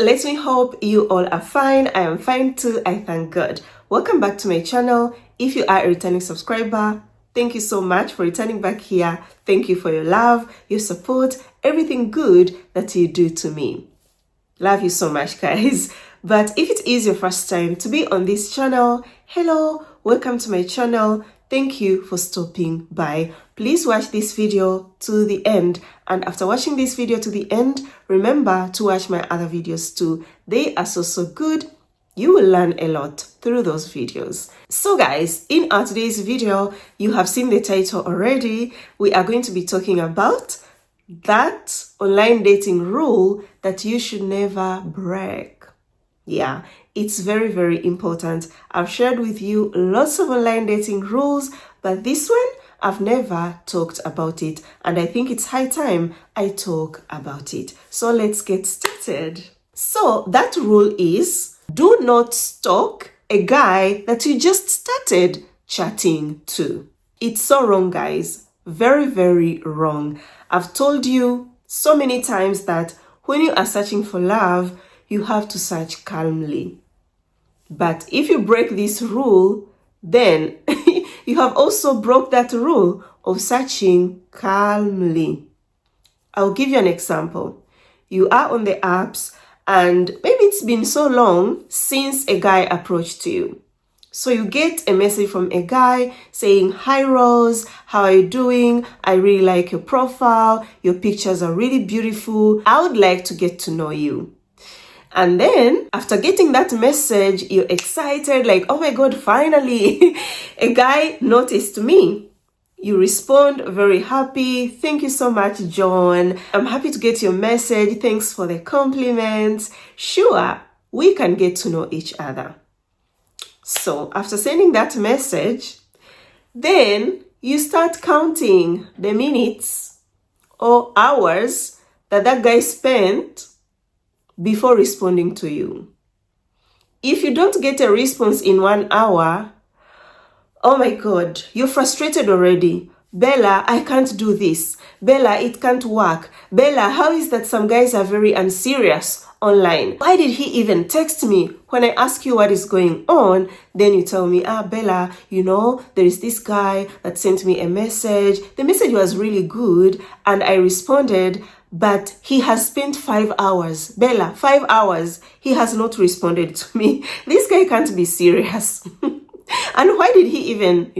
let me hope you all are fine. I am fine too, I thank God. Welcome back to my channel. If you are a returning subscriber, thank you so much for returning back here. Thank you for your love, your support, everything good that you do to me. Love you so much, guys. But if it is your first time to be on this channel, hello, welcome to my channel. Thank you for stopping by. Please watch this video to the end. And after watching this video to the end, remember to watch my other videos too. They are so good. You will learn a lot through those videos. So guys, in our today's video, you have seen the title already. We are going to be talking about that online dating rule that you should never break. Yeah, it's very important. I've shared with you lots of online dating rules, but this one, I've never talked about it. And I think it's high time I talk about it. So let's get started. So that rule is, do not stalk a guy that you just started chatting to. It's so wrong, guys. Very wrong. I've told you so many times that when you are searching for love, you have to search calmly. But if you break this rule, then you have also broke that rule of searching calmly. I'll give you an example. You are on the apps and maybe it's been so long since a guy approached you. So you get a message from a guy saying, "Hi Rose, how are you doing? I really like your profile. Your pictures are really beautiful. I would like to get to know you." And then after getting that message, you're excited, like, "Oh my God, finally, a guy noticed me." You respond very happy. "Thank you so much, John. I'm happy to get your message. Thanks for the compliments. Sure, we can get to know each other." So after sending that message, then you start counting the minutes or hours that guy spent before responding to you. If you don't get a response in 1 hour, oh my God, you're frustrated already. "Bella, I can't do this. Bella, it can't work. Bella, how is that some guys are very unserious online? Why did he even text me? When I ask you what is going on, then you tell me, Bella, there is this guy that sent me a message. The message was really good and I responded, but he has spent 5 hours. Bella, 5 hours. He has not responded to me. This guy can't be serious." And why did he even,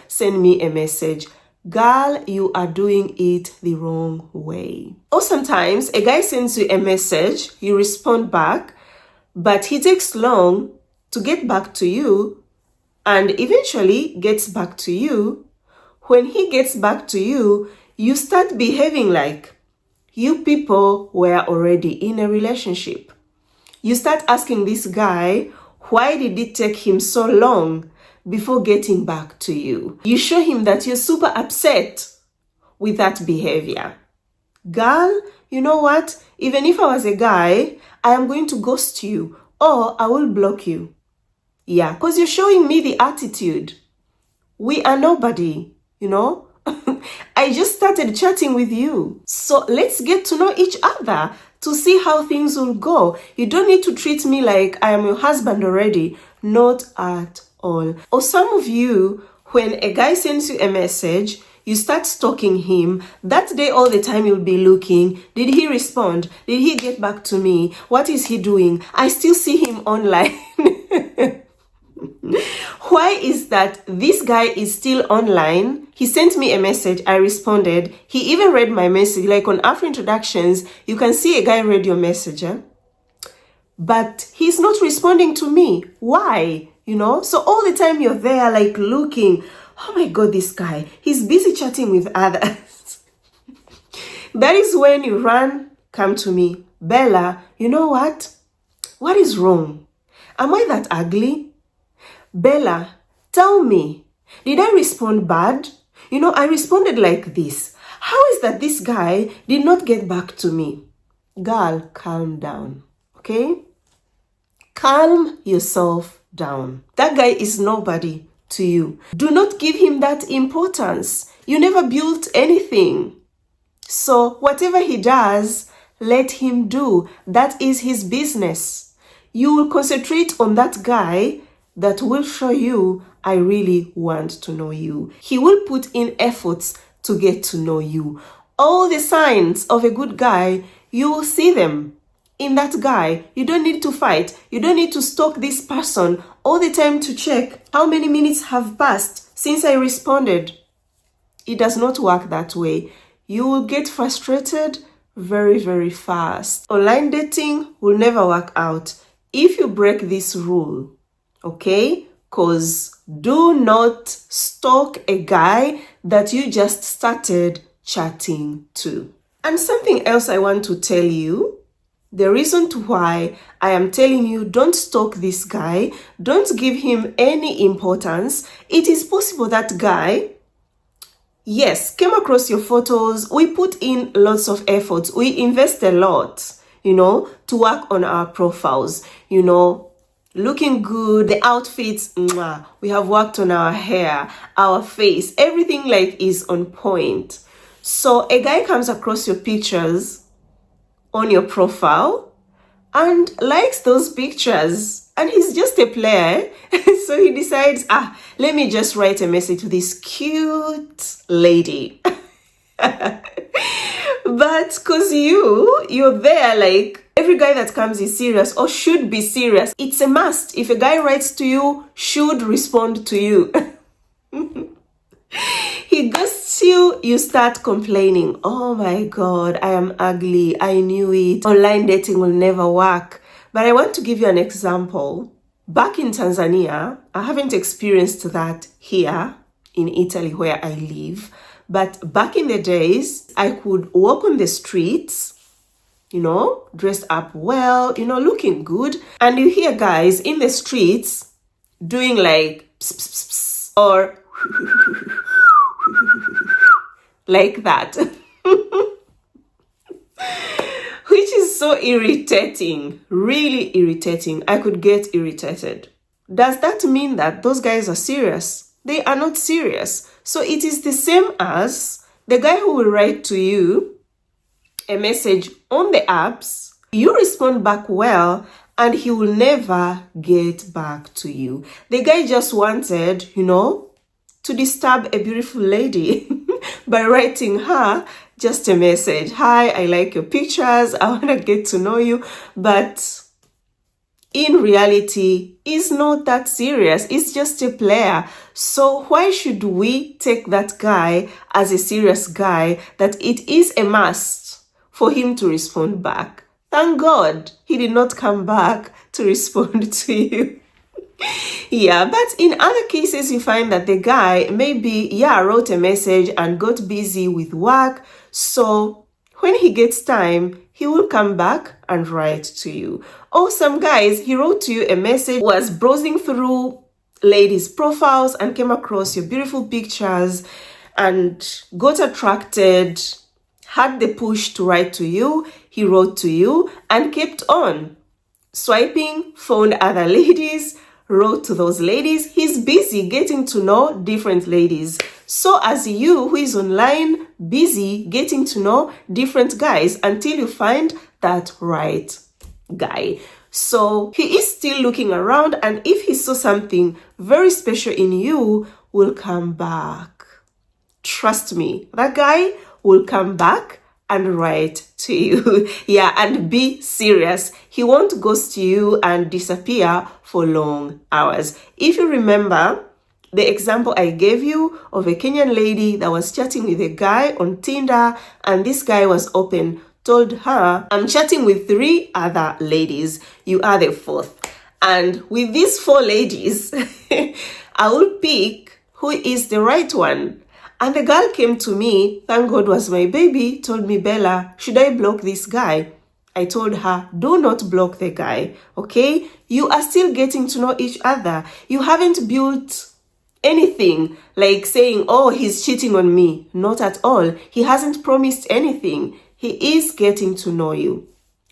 send me a message? Girl, you are doing it the wrong way. Or sometimes a guy sends you a message, you respond back, but he takes long to get back to you and eventually gets back to you. When he gets back to you, you start behaving like you people were already in a relationship. You start asking this guy, why did it take him so long before getting back to you? You show him that you're super upset with that behavior. Girl, you know what? Even if I was a guy, I am going to ghost you or I will block you. Yeah, because you're showing me the attitude. We are nobody, I just started chatting with you. So let's get to know each other to see how things will go. You don't need to treat me like I am your husband already. Not at all. Or some of you, when a guy sends you a message, you start stalking him. That day, all the time you'll be looking. Did he respond? Did he get back to me? What is he doing? I still see him online. Why is that this guy is still online? He sent me a message. I responded. He even read my message. Like on Afro Introductions, you can see a guy read your message. But he's not responding to me. Why? So all the time you're there like looking, oh my God, this guy, he's busy chatting with others. That is when you come to me. "Bella, you know what? What is wrong? Am I that ugly? Bella, tell me, did I respond bad? I responded like this. How is that this guy did not get back to me?" Girl, calm down, okay? Calm yourself down. That guy is nobody to you. Do not give him that importance. You never built anything. So whatever he does, Let him do. That is his business. You will concentrate on that guy that will show you, I really want to know you. He will put in efforts to get to know you. All the signs of a good guy, you will see them in that guy. You don't need to fight. You don't need to stalk this person all the time to check how many minutes have passed since I responded. It does not work that way. You will get frustrated very, very fast. Online dating will never work out if you break this rule, okay? Because do not stalk a guy that you just started chatting to. And something else I want to tell you, the reason to why I am telling you don't stalk this guy, don't give him any importance. It is possible that guy, yes, came across your photos. We put in lots of efforts. We invest a lot, to work on our profiles, looking good, the outfits, we have worked on our hair, our face, everything is on point. So a guy comes across your pictures on your profile and likes those pictures, and he's just a player. So he decides, let me just write a message to this cute lady. But because you're there, every guy that comes is serious or should be serious. It's a must. If a guy writes to you, should respond to you. He ghosts you, you start complaining. Oh my God, I am ugly. I knew it. Online dating will never work. But I want to give you an example. Back in Tanzania, I haven't experienced that here in Italy where I live. But back in the days, I could walk on the streets, dressed up well, looking good. And you hear guys in the streets doing pss, pss, pss, or like that. Which is so irritating, really irritating. I could get irritated. Does that mean that those guys are serious? They are not serious. So it is the same as the guy who will write to you a message on the apps. You respond back well, and he will never get back to you. The guy just wanted, to disturb a beautiful lady by writing her just a message. Hi, I like your pictures. I want to get to know you. But in reality, it's not that serious. It's just a player. So why should we take that guy as a serious guy that it is a must for him to respond back? Thank God he did not come back to respond to you. Yeah, but in other cases, you find that the guy maybe, wrote a message and got busy with work. So when he gets time, he will come back and write to you. Or some guys, he wrote to you a message, was browsing through ladies' profiles and came across your beautiful pictures and got attracted, had the push to write to you. He wrote to you and kept on swiping, found other ladies, wrote to those ladies. He's busy getting to know different ladies. So as you, who is online, busy getting to know different guys until you find that right guy. So he is still looking around, and if he saw something very special in you, will come back. Trust me, that guy will come back and write to you. And be serious. He won't ghost you and disappear for long hours. If you remember the example I gave you of a Kenyan lady that was chatting with a guy on Tinder, and this guy was open, told her, I'm chatting with 3 other ladies. You are the 4th. And with these 4 ladies, I will pick who is the right one. And the girl came to me, thank God was my baby, told me, Bella, should I block this guy? I told her, do not block the guy, okay? You are still getting to know each other. You haven't built anything like saying, oh, he's cheating on me. Not at all. He hasn't promised anything. He is getting to know you.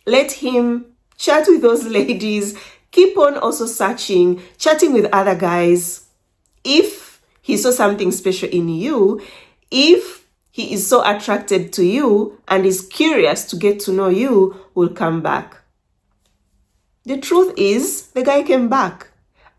Let him chat with those ladies. Keep on also searching, chatting with other guys. If he saw something special in you, if he is so attracted to you and is curious to get to know you, will come back. The truth is, the guy came back.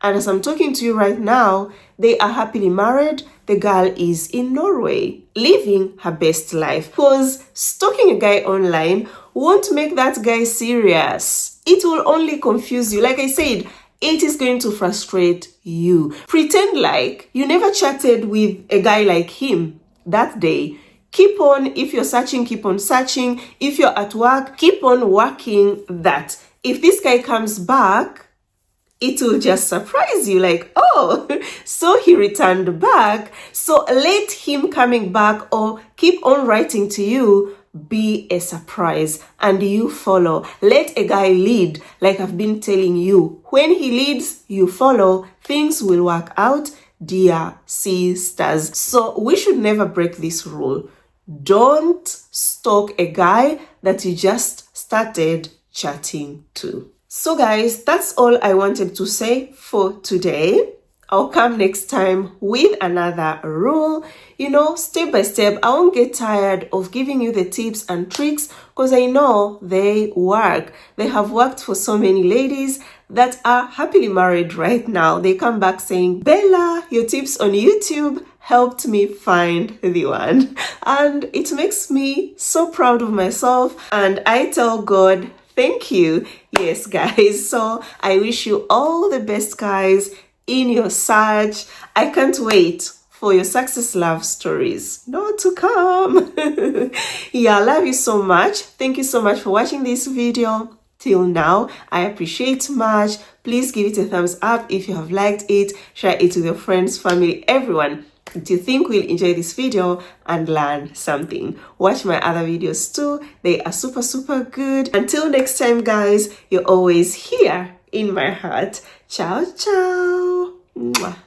And as I'm talking to you right now, they are happily married. The girl is in Norway, living her best life. Because stalking a guy online won't make that guy serious. It will only confuse you. Like I said, it is going to frustrate you. Pretend like you never chatted with a guy like him that day. Keep on, if you're searching, keep on searching. If you're at work, keep on working that. If this guy comes back, it will just surprise you, like, oh, so he returned back. So let him coming back or keep on writing to you be a surprise, and you follow. Let a guy lead, like I've been telling you. When he leads, you follow. Things will work out, dear sisters. So we should never break this rule. Don't stalk a guy that you just started chatting to. So guys, that's all I wanted to say for today. I'll come next time with another rule, step by step. I won't get tired of giving you the tips and tricks because I know they work. They have worked for so many ladies that are happily married right now. They come back saying, Bella, your tips on YouTube helped me find the one. And it makes me so proud of myself. And I tell God, thank you. Yes, guys. So I wish you all the best, guys, in your search. I can't wait for your success love stories to come. Yeah, I love you so much. Thank you so much for watching this video till now. I appreciate much. Please give it a thumbs up if you have liked it. Share it with your friends, family, everyone that you think will enjoy this video and learn something. Watch my other videos too. They are super good. Until next time, guys, you're always here in my heart. Ciao, ciao. Mwah.